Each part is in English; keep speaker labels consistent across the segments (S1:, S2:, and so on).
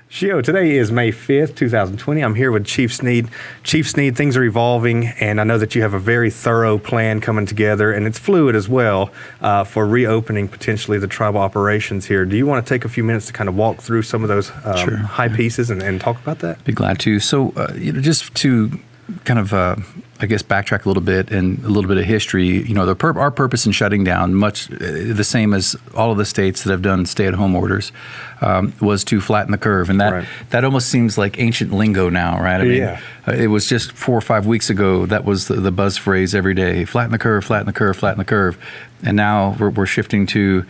S1: Shio, today is May 5th, 2020. I'm here with Chief Sneed. Chief Sneed, things are evolving, and I know that you have a very thorough plan coming together, and it's fluid as well, for reopening potentially the tribal operations here. Do you want to take a few minutes to kind of walk through some of those high pieces and talk about that?
S2: Be glad to. So, just to kind of, backtrack a little bit and a little bit of history. Our purpose in shutting down, much the same as all of the states that have done stay-at-home orders, was to flatten the curve, and that almost seems like ancient lingo now, right? I mean, it was just 4 or 5 weeks ago that was the buzz phrase every day: flatten the curve, flatten the curve, flatten the curve, and now we're shifting to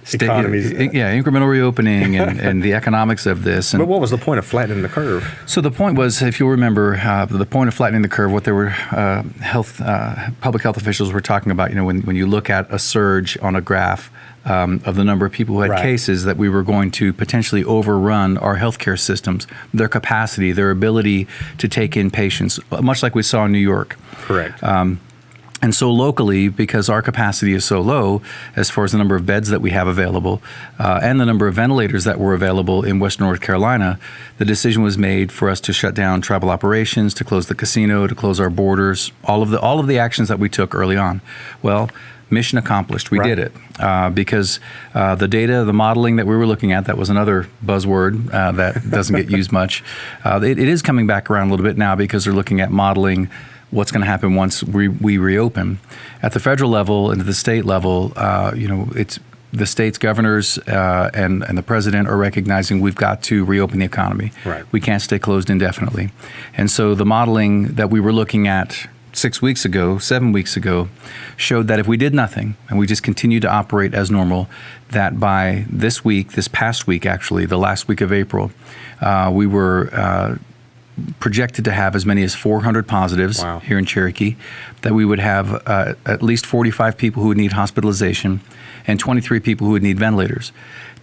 S2: incremental reopening and the economics of this.
S1: But what was the point of flattening the curve?
S2: So the point was, if you'll remember, the point of flattening the curve, what they were public health officials were talking about, when you look at a surge on a graph of the number of people who had cases, that we were going to potentially overrun our healthcare systems, their capacity, their ability to take in patients, much like we saw in New York.
S1: Correct.
S2: And so locally, because our capacity is so low as far as the number of beds that we have available and the number of ventilators that were available in Western North Carolina, the decision was made for us to shut down tribal operations, to close the casino, to close our borders, all of the actions that we took early on. Well, mission accomplished. We did it because the data, the modeling that we were looking at, that was another buzzword that doesn't get used much. It is coming back around a little bit now because they're looking at modeling what's going to happen once we reopen. At the federal level and at the state level, it's the state's governors and the president are recognizing we've got to reopen the economy.
S1: Right.
S2: We can't stay closed indefinitely. And so the modeling that we were looking at 7 weeks ago, showed that if we did nothing and we just continued to operate as normal, that by this past week actually, the last week of April, we were projected to have as many as 400 positives here in Cherokee, that we would have at least 45 people who would need hospitalization and 23 people who would need ventilators.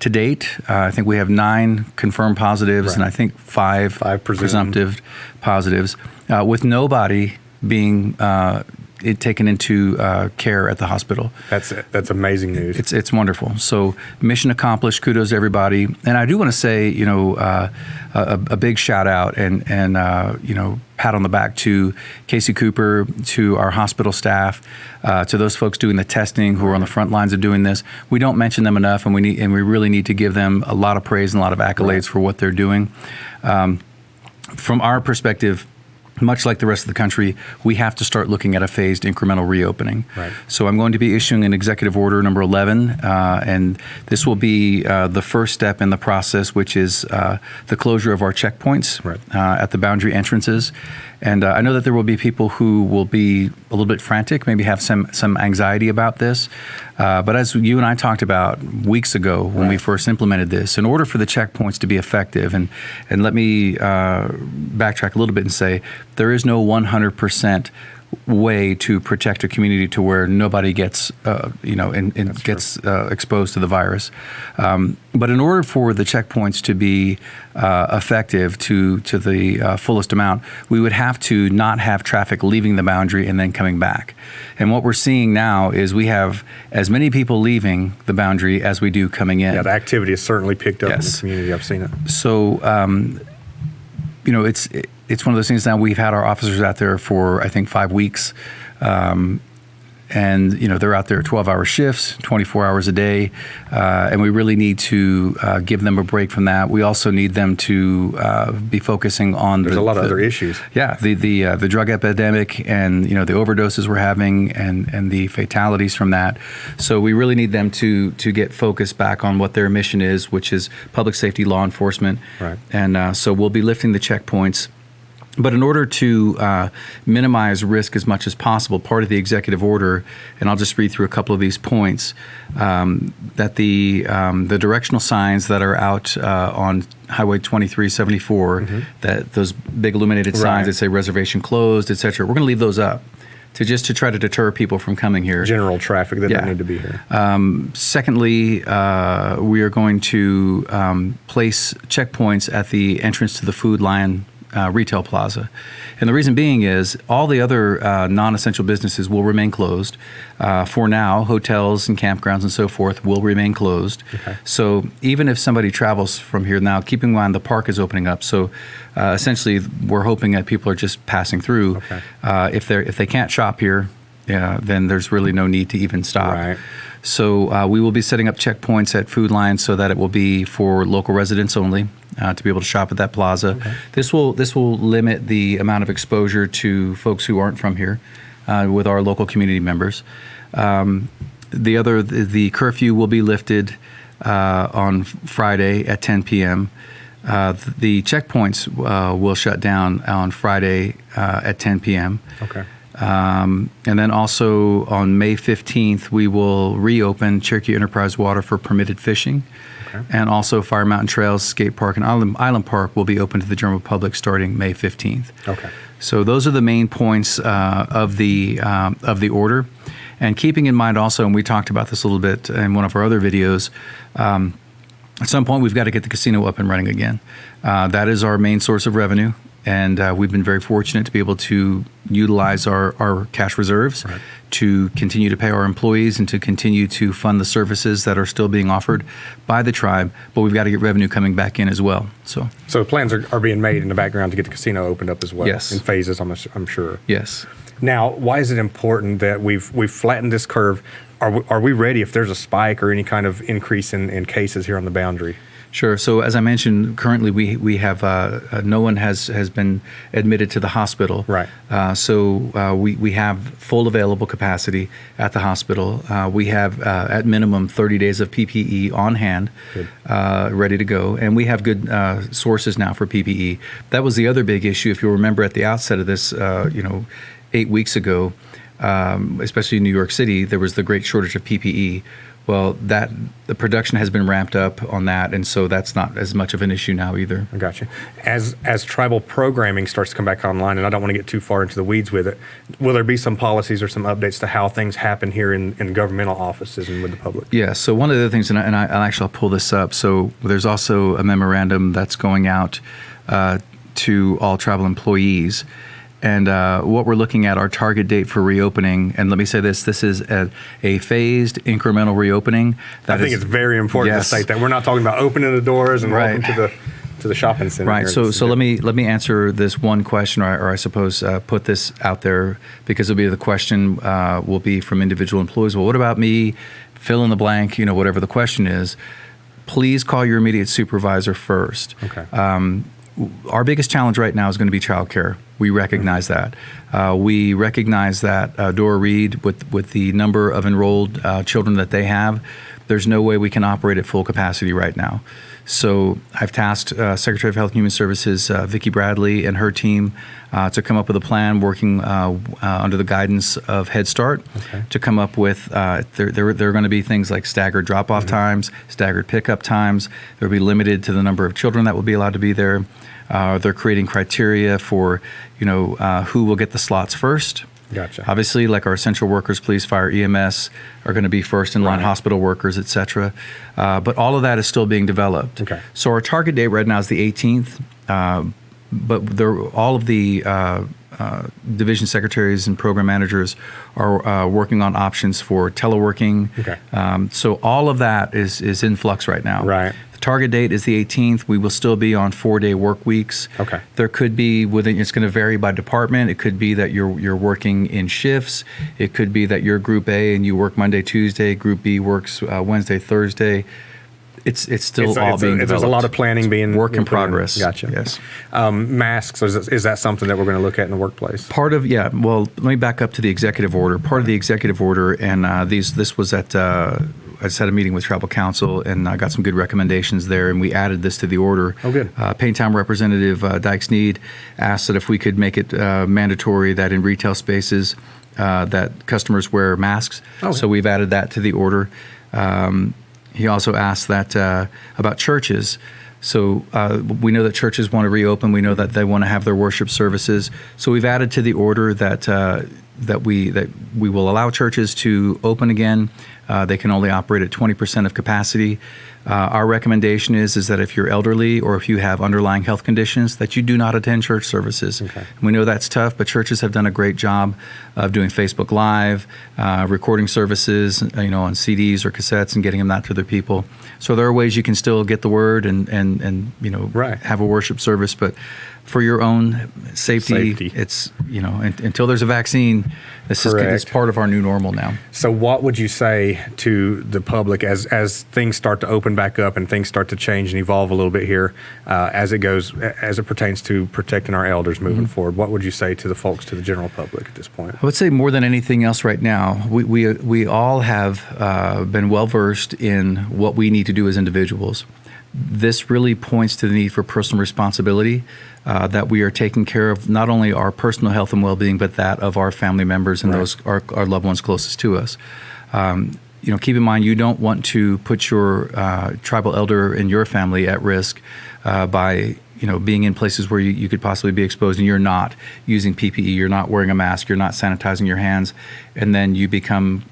S2: To date, I think we have 9 confirmed positives and I think 5 presumptive positives, with nobody being taken into care at the hospital.
S1: That's amazing news.
S2: It's wonderful. So mission accomplished. Kudos to everybody. And I do want to say, a big shout out and pat on the back to Casey Cooper, to our hospital staff, to those folks doing the testing who are on the front lines of doing this. We don't mention them enough, and we really need to give them a lot of praise and a lot of accolades for what they're doing. From our perspective, much like the rest of the country, we have to start looking at a phased incremental reopening.
S1: Right.
S2: So I'm going to be issuing an executive order number 11, and this will be the first step in the process, which is the closure of our checkpoints at the boundary entrances. And I know that there will be people who will be a little bit frantic, maybe have some anxiety about this. But as you and I talked about weeks ago when we first implemented this, in order for the checkpoints to be effective, and let me backtrack a little bit and say, there is no 100% way to protect a community to where nobody gets, gets exposed to the virus. But in order for the checkpoints to be effective to the fullest amount, we would have to not have traffic leaving the boundary and then coming back. And what we're seeing now is we have as many people leaving the boundary as we do coming in.
S1: Yeah, the activity has certainly picked up in the community. I've seen it.
S2: So, it's one of those things now. We've had our officers out there for, I think, 5 weeks. And, they're out there 12-hour shifts, 24 hours a day. And we really need to give them a break from that. We also need them to be focusing on
S1: There's a lot of other issues.
S2: Yeah, the drug epidemic and, the overdoses we're having and the fatalities from that. So we really need them to get focused back on what their mission is, which is public safety, law enforcement.
S1: Right.
S2: And so we'll be lifting the checkpoints. But in order to minimize risk as much as possible, part of the executive order, and I'll just read through a couple of these points, that the directional signs that are out on Highway 2374, that those big illuminated signs that say reservation closed, et cetera, we're going to leave those up to try to deter people from coming here.
S1: General traffic that don't need to be here.
S2: Secondly, we are going to place checkpoints at the entrance to the Food Lion retail plaza. And the reason being is all the other non-essential businesses will remain closed. For now, hotels and campgrounds and so forth will remain closed.
S1: Okay.
S2: So even if somebody travels from here now, keep in mind the park is opening up. So essentially, we're hoping that people are just passing through.
S1: Okay.
S2: If they can't shop here, then there's really no need to even stop.
S1: Right.
S2: So we will be setting up checkpoints at Food Lion so that it will be for local residents only to be able to shop at that plaza.
S1: Okay.
S2: This will limit the amount of exposure to folks who aren't from here with our local community members. The curfew will be lifted on Friday at 10 p.m. The checkpoints will shut down on Friday at 10 p.m.
S1: Okay.
S2: And then also on May 15th, we will reopen Cherokee Enterprise Water for permitted fishing.
S1: Okay.
S2: And also Fire Mountain Trails, Skate Park, and Island Park will be open to the general public starting May 15th.
S1: Okay.
S2: So those are the main points of the order. And keeping in mind also, and we talked about this a little bit in one of our other videos, at some point we've got to get the casino up and running again. That is our main source of revenue. And we've been very fortunate to be able to utilize our cash reserves to continue to pay our employees and to continue to fund the services that are still being offered by the tribe. But we've got to get revenue coming back in as well. So
S1: plans are being made in the background to get the casino opened up as well.
S2: Yes.
S1: In phases, I'm sure.
S2: Yes.
S1: Now, why is it important that we've flattened this curve? Are we ready if there's a spike or any kind of increase in cases here on the boundary?
S2: Sure. So as I mentioned, currently we have no one has been admitted to the hospital.
S1: Right.
S2: So we have full available capacity at the hospital. We have at minimum 30 days of PPE on hand, ready to go, and we have good sources now for PPE. That was the other big issue. If you'll remember at the outset of this, 8 weeks ago, especially in New York City, there was the great shortage of PPE. Well, the production has been ramped up on that, and so that's not as much of an issue now either.
S1: I got you. As tribal programming starts to come back online, and I don't want to get too far into the weeds with it, will there be some policies or some updates to how things happen here in governmental offices and with the public? Yeah,
S2: so one of the things, and I'll pull this up, so there's also a memorandum that's going out to all tribal employees. And what we're looking at, our target date for reopening, and let me say this is a phased incremental reopening.
S1: I think it's very important to state that. We're not talking about opening the doors and welcome to the shopping center.
S2: Right, so let me answer this one question, or I suppose put this out there, because it'll be the question will be from individual employees. Well, what about me? Fill in the blank, whatever the question is. Please call your immediate supervisor first.
S1: Okay.
S2: Our biggest challenge right now is going to be childcare. We recognize that. We recognize that Dora Reed, with the number of enrolled children that they have, there's no way we can operate at full capacity right now. So I've tasked Secretary of Health and Human Services, Vicki Bradley, and her team to come up with a plan working under the guidance of Head Start to come up with, there are going to be things like staggered drop-off times, staggered pickup times. They'll be limited to the number of children that will be allowed to be there. They're creating criteria for, who will get the slots first.
S1: Gotcha.
S2: Obviously, like our essential workers, police, fire, EMS are going to be first in line, hospital workers, et cetera. But all of that is still being developed.
S1: Okay.
S2: So our target date right now is the 18th, but all of the division secretaries and program managers are working on options for teleworking.
S1: Okay.
S2: So all of that is in flux right now.
S1: Right.
S2: Target date is the 18th. We will still be on 4-day work weeks.
S1: Okay.
S2: There could be it's going to vary by department. It could be that you're working in shifts. It could be that you're Group A and you work Monday, Tuesday. Group B works Wednesday, Thursday. It's still all being developed.
S1: There's a lot of planning being
S2: work in progress.
S1: Gotcha.
S2: Yes.
S1: Masks, is that something that we're going to look at in the workplace?
S2: Well, let me back up to the executive order. Part of the executive order, and this was at I just had a meeting with Tribal Council, and I got some good recommendations there, and we added this to the order.
S1: Oh, good.
S2: Payne-Town Representative Dykes Need asked that if we could make it mandatory that in retail spaces that customers wear masks.
S1: Okay.
S2: So we've added that to the order. He also asked that about churches. So we know that churches want to reopen. We know that they want to have their worship services. So we've added to the order that that we will allow churches to open again. They can only operate at 20% of capacity. Our recommendation is that if you're elderly or if you have underlying health conditions, that you do not attend church services.
S1: Okay.
S2: We know that's tough, but churches have done a great job of doing Facebook Live, recording services, on CDs or cassettes and getting them out to their people. So there are ways you can still get the word and
S1: Right.
S2: have a worship service, but for your own safety. It's until there's a vaccine, this
S1: Correct.
S2: is part of our new normal now.
S1: So what would you say to the public as things start to open back up and things start to change and evolve a little bit here as it pertains to protecting our elders moving forward? What would you say to the general public at this point?
S2: I would say more than anything else right now, we all have been well versed in what we need to do as individuals. This really points to the need for personal responsibility, that we are taking care of not only our personal health and well-being, but that of our family members and those our loved ones closest to us. Keep in mind, you don't want to put your tribal elder in your family at risk by being in places where you could possibly be exposed, and you're not using PPE, you're not wearing a mask, you're not sanitizing your hands, and then you become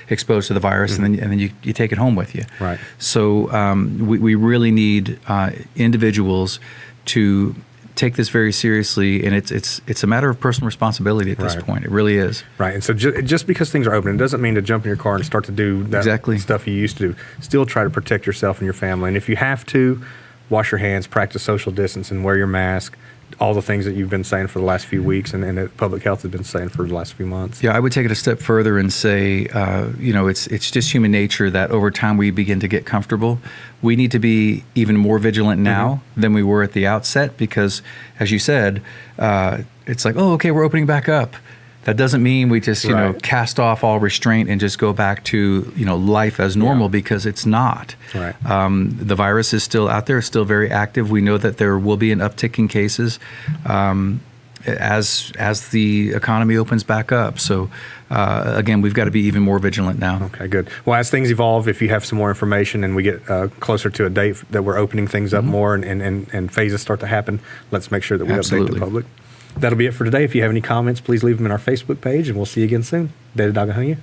S2: exposed to the virus, and then you take it home with you.
S1: Right.
S2: So we really need individuals to take this very seriously, and it's a matter of personal responsibility at this point. It really is.
S1: Right. And so just because things are open, it doesn't mean to jump in your car and start to do that stuff you used to do. Still try to protect yourself and your family. And if you have to, wash your hands, practice social distance, and wear your mask. All the things that you've been saying for the last few weeks and that public health has been saying for the last few months.
S2: Yeah, I would take it a step further and say, it's just human nature that over time we begin to get comfortable. We need to be even more vigilant now than we were at the outset because, as you said, it's like, oh, okay, we're opening back up. That doesn't mean we just, cast off all restraint and just go back to, life as normal because it's not.
S1: Right.
S2: The virus is still out there, it's still very active. We know that there will be an uptick in cases as the economy opens back up. So, again, we've got to be even more vigilant now.
S1: Okay, good. Well, as things evolve, if you have some more information and we get closer to a date that we're opening things up more and phases start to happen, let's make sure that we update the public. That'll be it for today. If you have any comments, please leave them in our Facebook page, and we'll see you again soon. Data Dagahunya.